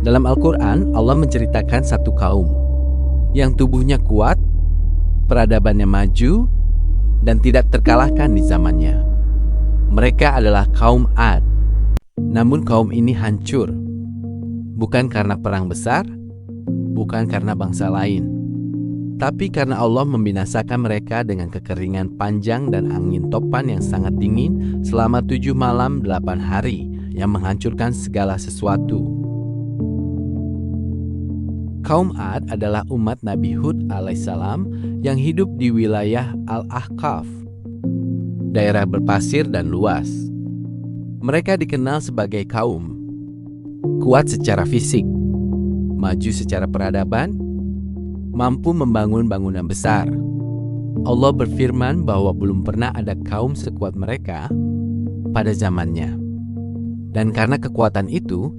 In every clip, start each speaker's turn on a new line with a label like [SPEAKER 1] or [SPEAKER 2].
[SPEAKER 1] Dalam Al-Quran, Allah menceritakan satu kaum yang tubuhnya kuat, peradabannya maju, dan tidak terkalahkan di zamannya. Mereka adalah kaum Ad. Namun kaum ini hancur, bukan karena perang besar, bukan karena bangsa lain, tapi karena Allah membinasakan mereka dengan kekeringan panjang dan angin topan yang sangat dingin selama 7 malam 8 hari yang menghancurkan segala sesuatu. Kaum Ad adalah umat Nabi Hud alaihissalam yang hidup di wilayah Al-Ahqaf, daerah berpasir dan luas. Mereka dikenal sebagai kaum kuat secara fisik, maju secara peradaban, mampu membangun bangunan besar. Allah berfirman bahwa belum pernah ada kaum sekuat mereka pada zamannya. Dan karena kekuatan itu,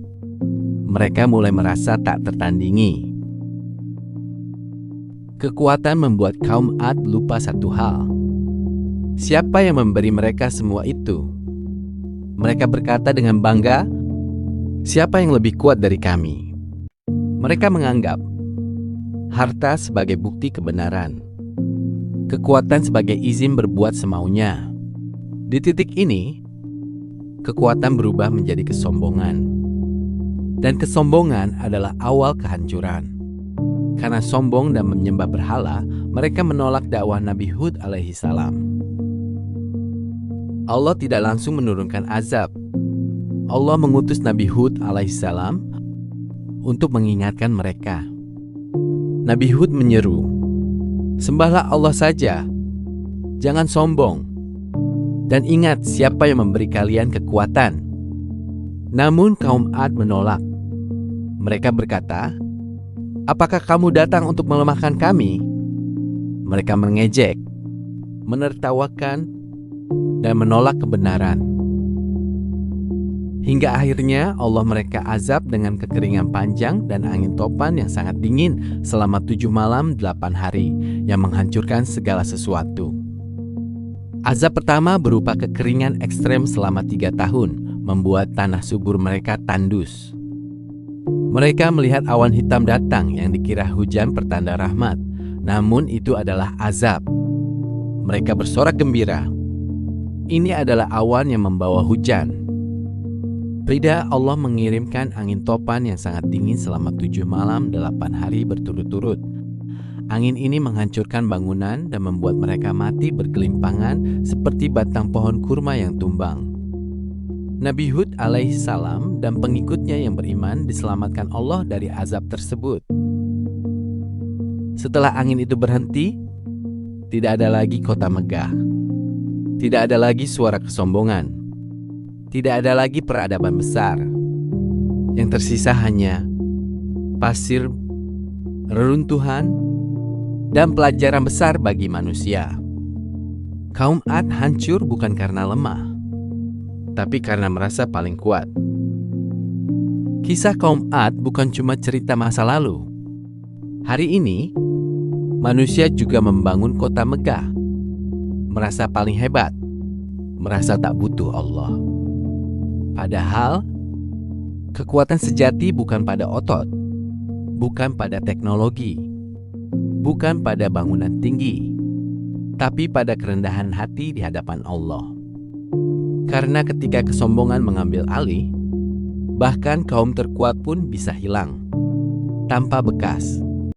[SPEAKER 1] mereka mulai merasa tak tertandingi. Kekuatan membuat kaum Ad lupa satu hal. Siapa yang memberi mereka semua itu? Mereka berkata dengan bangga, "Siapa yang lebih kuat dari kami?" Mereka menganggap harta sebagai bukti kebenaran, kekuatan sebagai izin berbuat semaunya. Di titik ini, kekuatan berubah menjadi kesombongan. Dan kesombongan adalah awal kehancuran. Karena sombong dan menyembah berhala, mereka menolak dakwah Nabi Hud alaihissalam. Allah tidak langsung menurunkan azab. Allah mengutus Nabi Hud alaihissalam untuk mengingatkan mereka. Nabi Hud menyeru, "Sembahlah Allah saja, jangan sombong, dan ingat siapa yang memberi kalian kekuatan." Namun kaum Ad menolak. Mereka berkata, "Apakah kamu datang untuk melemahkan kami?" Mereka mengejek, menertawakan, dan menolak kebenaran. Hingga akhirnya Allah mereka azab dengan kekeringan panjang dan angin topan yang sangat dingin selama 7 malam 8 hari yang menghancurkan segala sesuatu. Azab pertama berupa kekeringan ekstrem selama 3 tahun, membuat tanah subur mereka tandus. Mereka melihat awan hitam datang yang dikira hujan pertanda rahmat, namun itu adalah azab. Mereka bersorak gembira. Ini adalah awan yang membawa hujan. Tidak, Allah mengirimkan angin topan yang sangat dingin selama 7 malam 8 hari berturut-turut. Angin ini menghancurkan bangunan dan membuat mereka mati bergelimpangan seperti batang pohon kurma yang tumbang. Nabi Hud alaihissalam dan pengikutnya yang beriman diselamatkan Allah dari azab tersebut. Setelah angin itu berhenti, tidak ada lagi kota megah. Tidak ada lagi suara kesombongan. Tidak ada lagi peradaban besar. Yang tersisa hanya pasir, reruntuhan, dan pelajaran besar bagi manusia. Kaum Ad hancur bukan karena lemah, tapi karena merasa paling kuat. Kisah kaum Ad bukan cuma cerita masa lalu. Hari ini, manusia juga membangun kota megah, merasa paling hebat, merasa tak butuh Allah. Padahal, kekuatan sejati bukan pada otot, bukan pada teknologi, bukan pada bangunan tinggi, tapi pada kerendahan hati di hadapan Allah. Karena ketika kesombongan mengambil alih, bahkan kaum terkuat pun bisa hilang tanpa bekas.